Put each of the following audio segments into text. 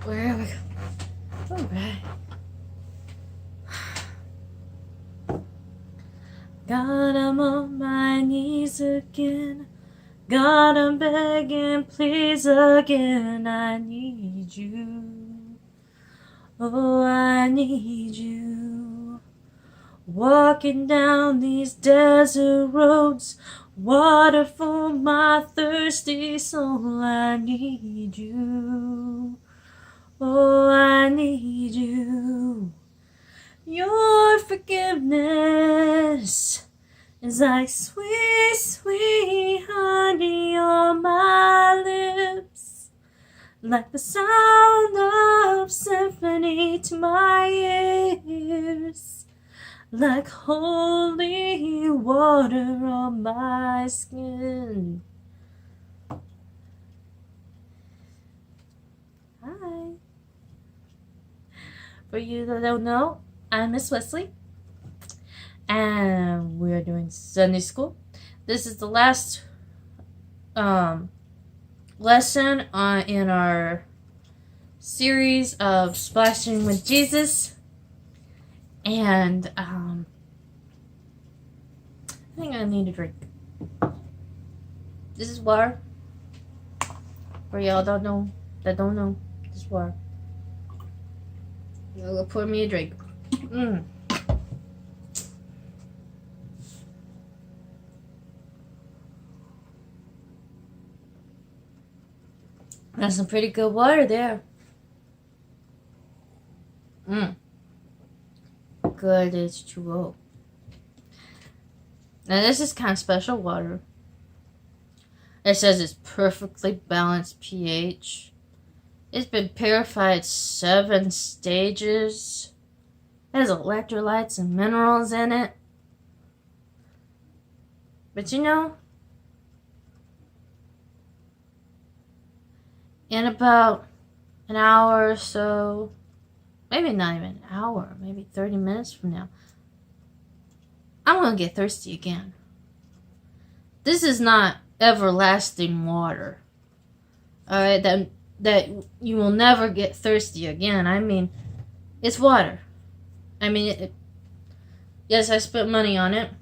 Where are we? Alright. God, I'm on my knees again. God, I'm begging, please again. I need you. Oh, I need you. Walking down these desert roads, water for my thirsty soul. I need you. Oh, I need you. Your forgiveness is like sweet, sweet honey on my lips, like the sound of symphony to my ears, like holy water on my skin. Hi. For you that don't know, I'm Miss Wesley, and we are doing Sunday school. This is the last lesson in our series of Splashing with Jesus, and I think I need a drink. This is water. For y'all that don't know, this is water. You'll pour me a drink. That's some pretty good water there. Good H2O. Now this is kind of special water. It says it's perfectly balanced pH. It's been purified 7 stages. It has electrolytes and minerals in it. But you know, in about an hour or so, maybe not even an hour, maybe 30 minutes from now, I'm going to get thirsty again. This is not everlasting water. Alright, that you will never get thirsty again. I mean, it's water. I mean, yes, I spent money on it.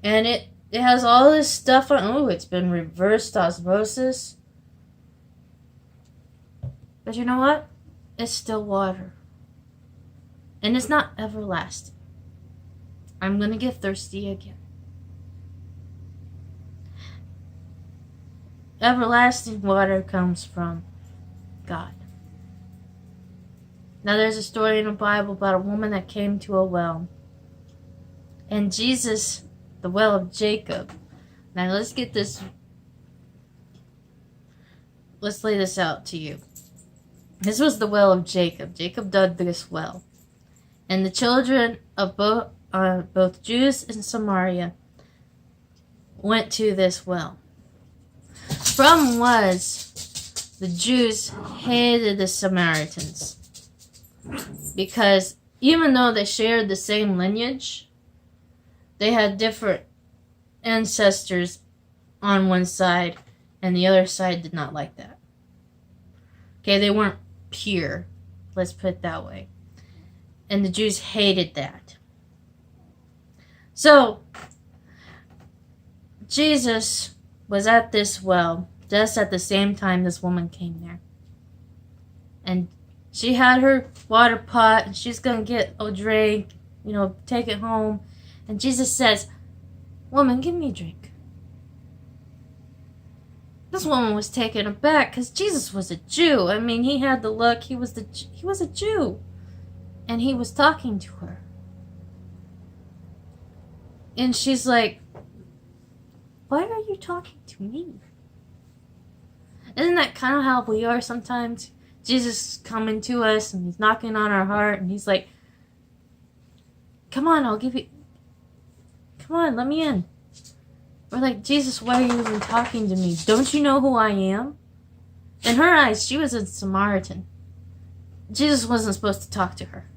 And it has all this stuff on. Oh, it's been reversed osmosis. But you know what? It's still water. And it's not everlasting. I'm going to get thirsty again. Everlasting water comes from God. Now there's a story in the Bible about a woman that came to a well. And Jesus, the well of Jacob. Now let's lay this out to you. This was the well of Jacob. Jacob dug this well. And the children of both Jews and Samaria went to this well. The problem was the Jews hated the Samaritans because even though they shared the same lineage, they had different ancestors on one side and the other side did not like that. Okay, they weren't pure, let's put it that way. And the Jews hated that. So, Jesus was at this well just at the same time this woman came there. And she had her water pot and she's going to get a drink, take it home. And Jesus says, "Woman, give me a drink." This woman was taken aback because Jesus was a Jew. I mean, he had the look. He was a Jew. And he was talking to her. And she's like, "Why are you talking to me?" Isn't that kind of how we are sometimes? Jesus is coming to us and he's knocking on our heart and he's like, "Come on, come on, let me in." We're like, "Jesus, why are you even talking to me? Don't you know who I am?" In her eyes, she was a Samaritan. Jesus wasn't supposed to talk to her.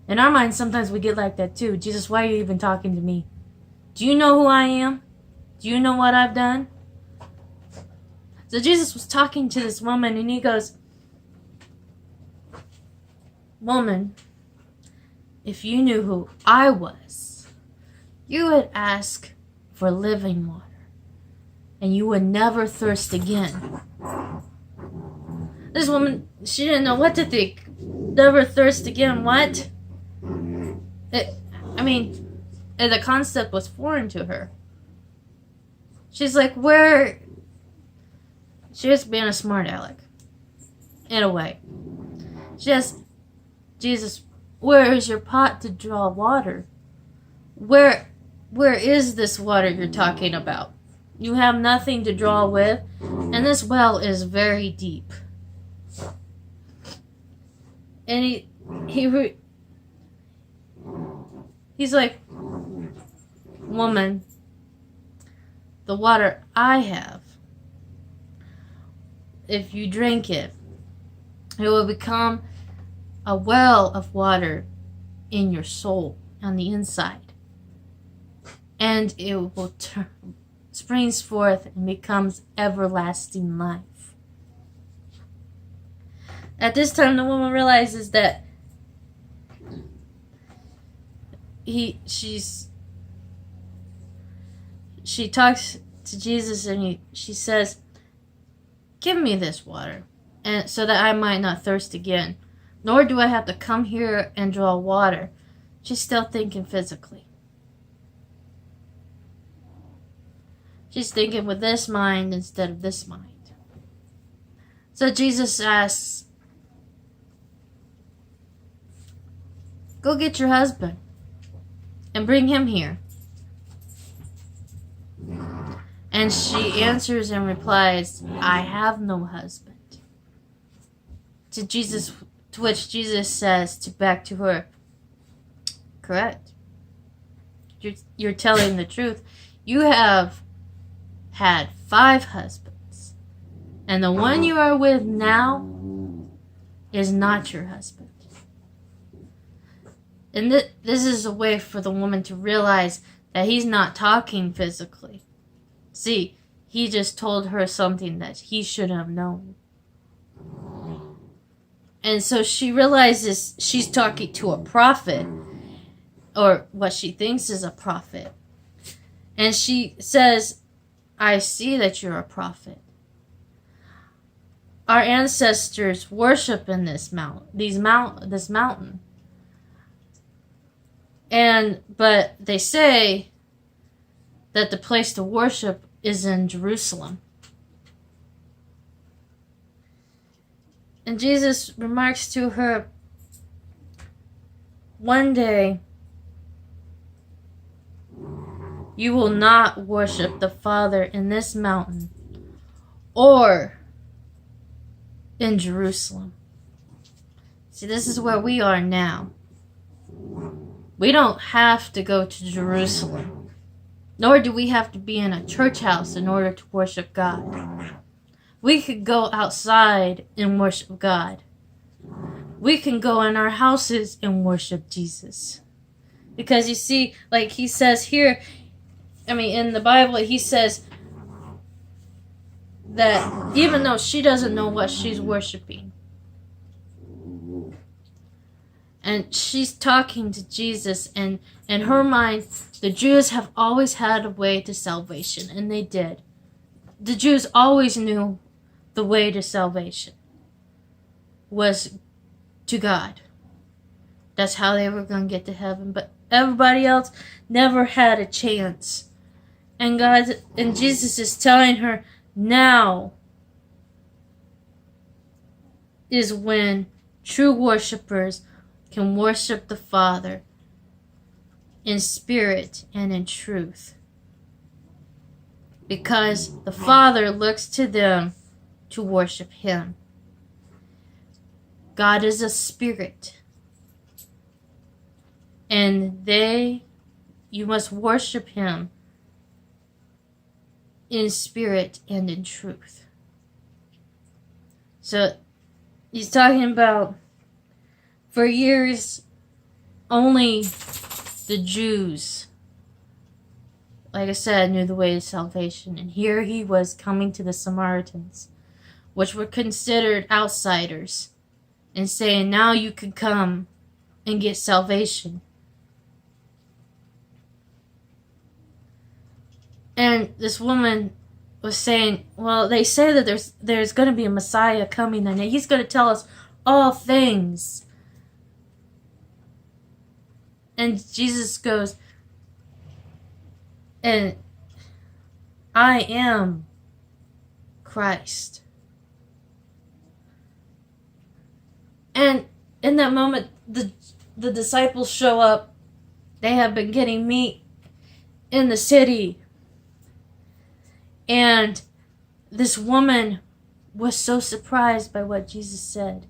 In our minds, sometimes we get like that too. "Jesus, why are you even talking to me? Do you know who I am? Do you know what I've done?" So Jesus was talking to this woman and he goes, Woman, if you knew who I was, you would ask for living water, and you would never thirst again. This woman, she didn't know what to think. Never thirst again, what? The concept was foreign to her. She's like, where? She was being a smart aleck, in a way. She asked Jesus, where is your pot to draw water? Where is this water you're talking about? You have nothing to draw with, and this well is very deep. And he's like, woman, the water I have, if you drink it, it will become a well of water in your soul on the inside. And it will springs forth and becomes everlasting life. At this time, the woman realizes that she talks to Jesus and she says, give me this water, and so that I might not thirst again, nor do I have to come here and draw water. She's still thinking physically. She's thinking with this mind instead of this mind. So Jesus asks, go get your husband and bring him here. And she answers and replies, I have no husband. To which Jesus says back to her, correct. You're telling the truth. You have had 5 husbands, and the one you are with now is not your husband. And this is a way for the woman to realize that he's not talking physically. See, he just told her something that he should have known. And so she realizes she's talking to a prophet, or what she thinks is a prophet. And she says, I see that you're a prophet. Our ancestors worship in this mountain. But they say that the place to worship is in Jerusalem. And Jesus remarks to her, one day you will not worship the Father in this mountain or in Jerusalem. See, this is where we are now. We don't have to go to Jerusalem, nor do we have to be in a church house in order to worship God. We could go outside and worship God. We can go in our houses and worship Jesus. Because you see, like he says here, in the Bible, he says that even though she doesn't know what she's worshiping, and she's talking to Jesus, and in her mind, the Jews have always had a way to salvation, and they did. The Jews always knew the way to salvation was to God. That's how they were going to get to heaven. But everybody else never had a chance. And Jesus is telling her, now is when true worshipers can worship the Father in spirit and in truth. Because the Father looks to them to worship Him. God is a spirit. And you must worship Him in spirit and in truth. So he's talking about, for years, only the Jews, like I said, knew the way to salvation. And here he was coming to the Samaritans, which were considered outsiders. and saying, now you can come and get salvation. And this woman was saying, well, they say that there's going to be a Messiah coming, and he's going to tell us all things. And Jesus goes, and I am Christ. And in that moment, the disciples show up. They have been getting meat in the city. And this woman was so surprised by what Jesus said.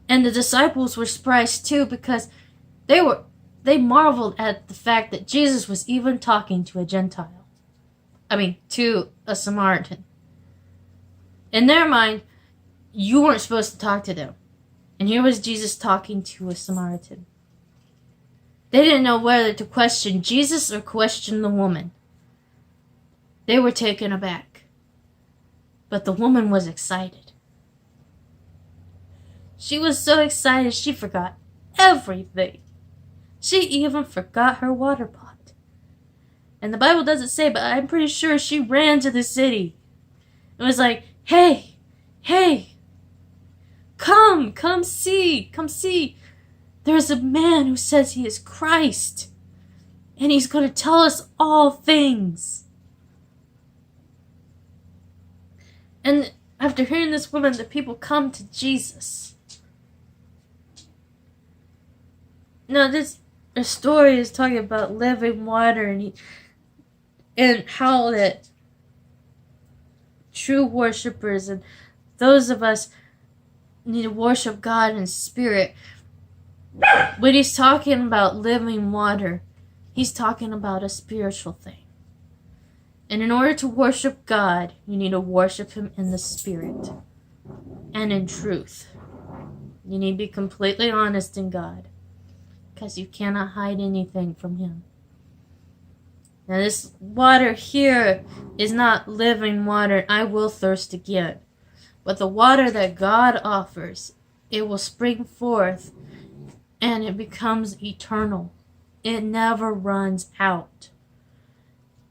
And the disciples were surprised too, because they marveled at the fact that Jesus was even talking to a Gentile. To a Samaritan. In their mind, you weren't supposed to talk to them. And here was Jesus talking to a Samaritan. They didn't know whether to question Jesus or question the woman. They were taken aback. But the woman was excited. She was so excited she forgot everything. She even forgot her water pot. And the Bible doesn't say, but I'm pretty sure she ran to the city. It was like, hey, come see. There's a man who says he is Christ. And he's going to tell us all things. And after hearing this woman, the people come to Jesus. Now, this story is talking about living water, and how that true worshipers and those of us need to worship God in spirit. When he's talking about living water, he's talking about a spiritual thing. And in order to worship God, you need to worship him in the spirit and in truth. You need to be completely honest in God, because you cannot hide anything from him. Now this water here is not living water. I will thirst again. But the water that God offers, it will spring forth and it becomes eternal. It never runs out.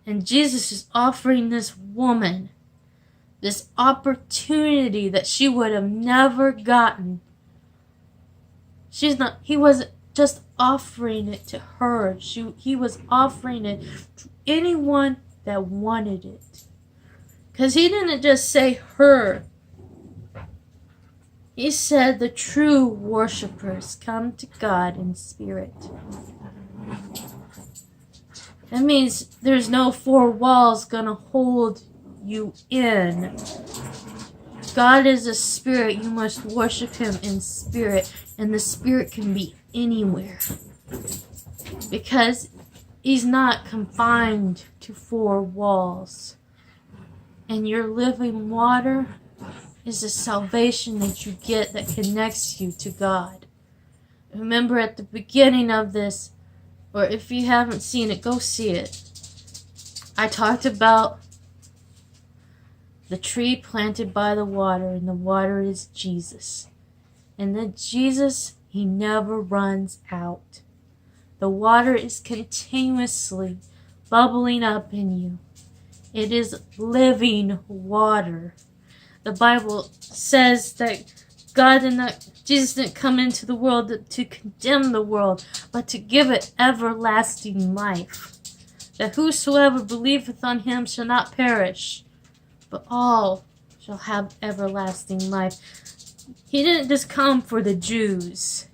And Jesus is offering this woman this opportunity that she would have never gotten. He wasn't just offering it to her. He was offering it to anyone that wanted it. Because he didn't just say her. He said the true worshipers come to God in spirit. That means there's no four walls gonna hold you in. God is a spirit. You must worship him in spirit. And the spirit can be anywhere. Because he's not confined to four walls. And your living water is the salvation that you get that connects you to God. Remember at the beginning of this, or if you haven't seen it, go see it. I talked about the tree planted by the water, and the water is Jesus. And then Jesus, he never runs out. The water is continuously bubbling up in you. It is living water. The Bible says that Jesus didn't come into the world to condemn the world, but to give it everlasting life. That whosoever believeth on him shall not perish, but all shall have everlasting life. He didn't just come for the Jews.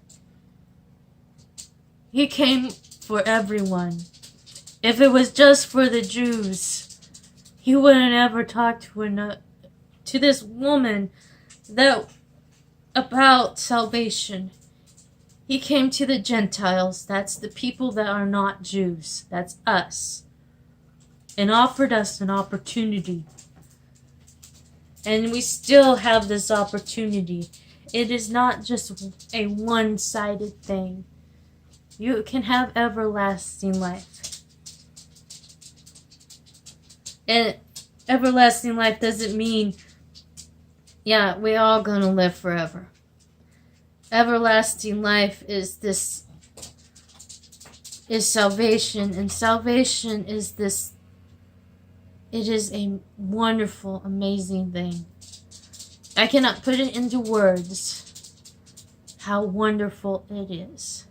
He came for everyone. If it was just for the Jews, he wouldn't ever talk to this woman about salvation. He came to the Gentiles. That's the people that are not Jews. That's us. And offered us an opportunity. And we still have this opportunity. It is not just a one-sided thing. You can have everlasting life. And everlasting life doesn't mean, yeah, we're all gonna live forever. Everlasting life is salvation, and salvation is this. It is a wonderful, amazing thing. I cannot put it into words how wonderful it is.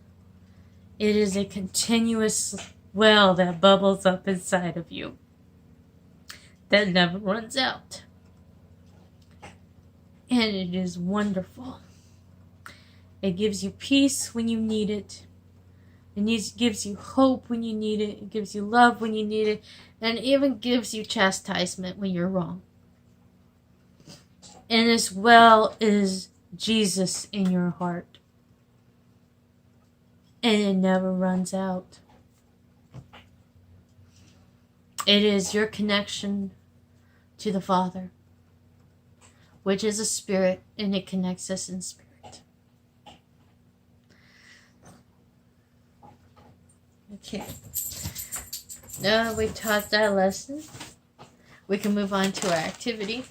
It is a continuous well that bubbles up inside of you that never runs out. And it is wonderful. It gives you peace when you need it. It gives you hope when you need it. It gives you love when you need it. And it even gives you chastisement when you're wrong. And this well is Jesus in your heart. And it never runs out. It is your connection to the Father, which is a spirit, and it connects us in spirit. Okay. Now we taught that lesson, we can move on to our activity.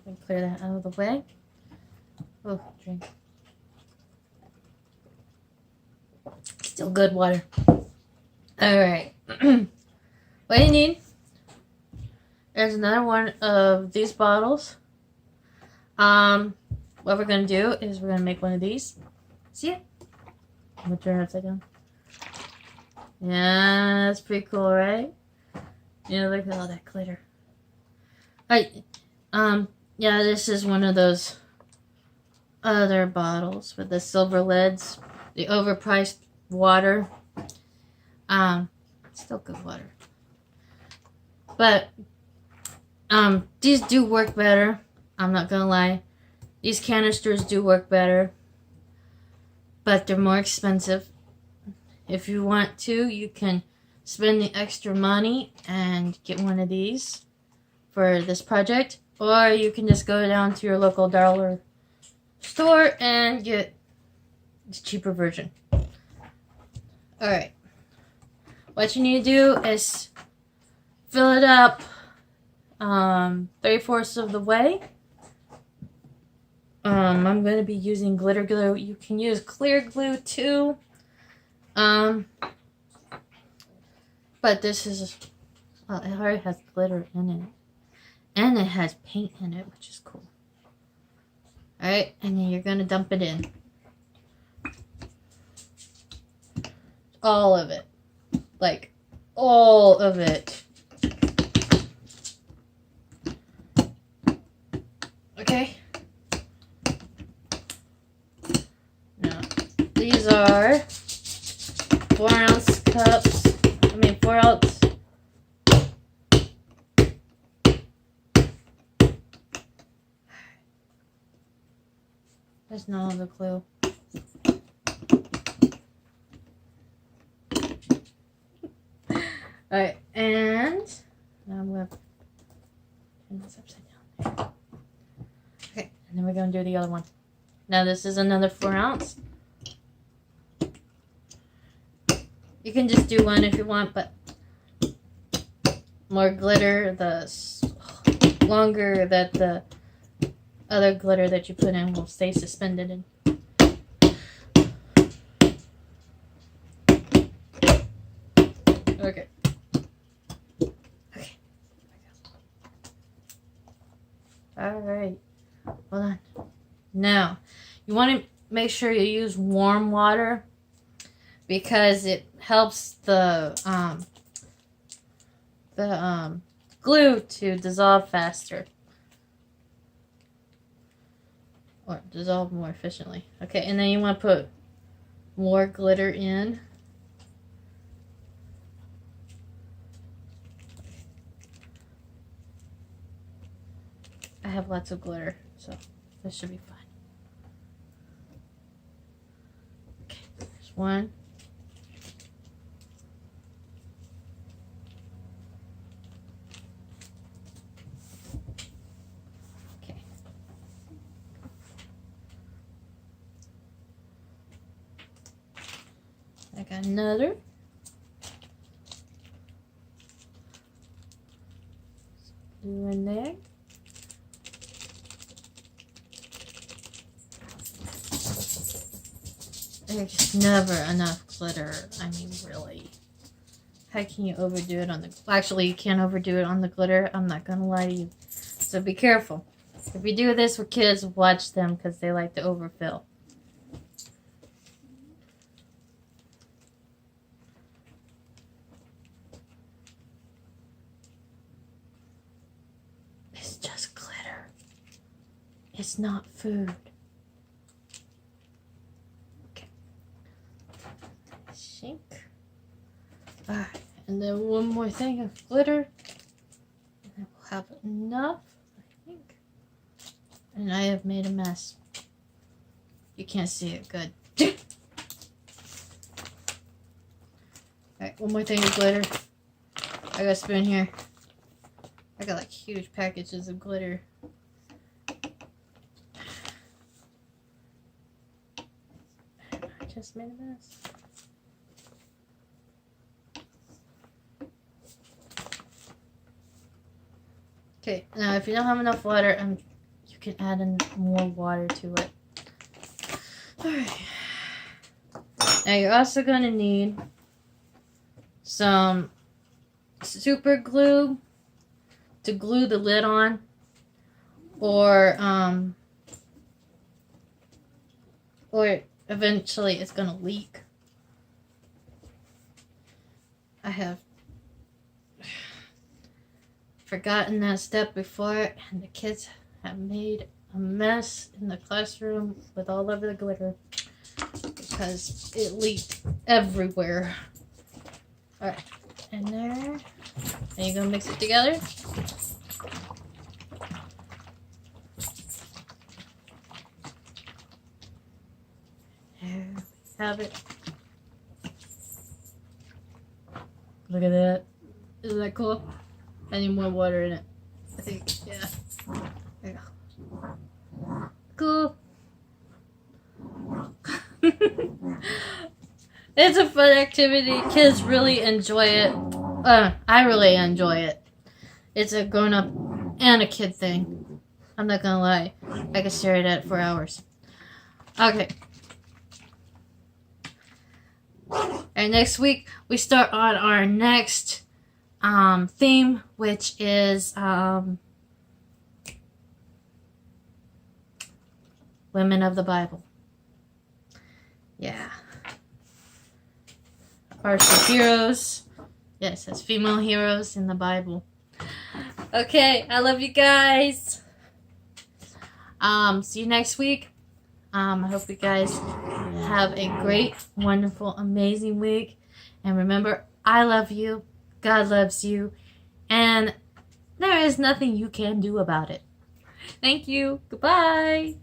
And clear that out of the way. Oh, drink. Still good water. Alright. What do you need? There's another one of these bottles. What we're going to do is we're going to make one of these. See it? I'm going to turn it upside down. Yeah, that's pretty cool, right? Yeah, look at all that glitter. Alright. Yeah, this is one of those other bottles with the silver lids. The overpriced water. Still good water. But, these do work better. I'm not gonna lie. These canisters do work better. But they're more expensive. If you want to, you can spend the extra money and get one of these for this project. Or you can just go down to your local dollar store and get the cheaper version. Alright. What you need to do is fill it up 3/4 of the way. I'm going to be using glitter glue. You can use clear glue too. But this is, well, it already has glitter in it. And it has paint in it, which is cool. Alright, and then you're going to dump it in. All of it. Like, all of it. Okay? Now, these are 4-ounce cups. 4-ounce. There's no other clue. Alright, and now I'm going to turn this upside down. Okay, and then we're going to do the other one. Now this is another 4-ounce. You can just do one if you want, but more glitter, the longer that the other glitter that you put in will stay suspended in. Okay. Alright. Hold on. Now, you want to make sure you use warm water because it helps the glue to dissolve faster. Or dissolve more efficiently. Okay, and then you want to put more glitter in. I have lots of glitter, so this should be fine. Okay, there's one. Okay. I got another. Glue in there. There's never enough glitter. I mean, really. How can you overdo it on the... Actually, you can't overdo it on the glitter. I'm not going to lie to you. So be careful. If you do this with kids, watch them because they like to overfill. It's just glitter. It's not food. Okay. Shink. Alright, and then one more thing of glitter. And then we'll have enough, I think. And I have made a mess. You can't see it good. Alright, one more thing of glitter. I got a spoon here. I got like huge packages of glitter. I just made a mess. Okay, now if you don't have enough water, you can add in more water to it. Alright. Now you're also going to need some super glue to glue the lid on, or eventually it's going to leak. I have forgotten that step before, and the kids have made a mess in the classroom with all of the glitter because it leaked everywhere. Alright, in there. Are you gonna mix it together? There we have it. Look at that. Isn't that cool? I need more water in it. I think, yeah. There you go. Cool. It's a fun activity. Kids really enjoy it. I really enjoy it. It's a grown-up and a kid thing. I'm not gonna lie. I could stare at it for hours. Okay. And next week, we start on our next theme, which is women of the Bible. Yeah. Our heroes. Yes, as female heroes in the Bible. Okay, I love you guys. See you next week. I hope you guys have a great, wonderful, amazing week. And remember, I love you. God loves you. And there is nothing you can do about it. Thank you. Goodbye.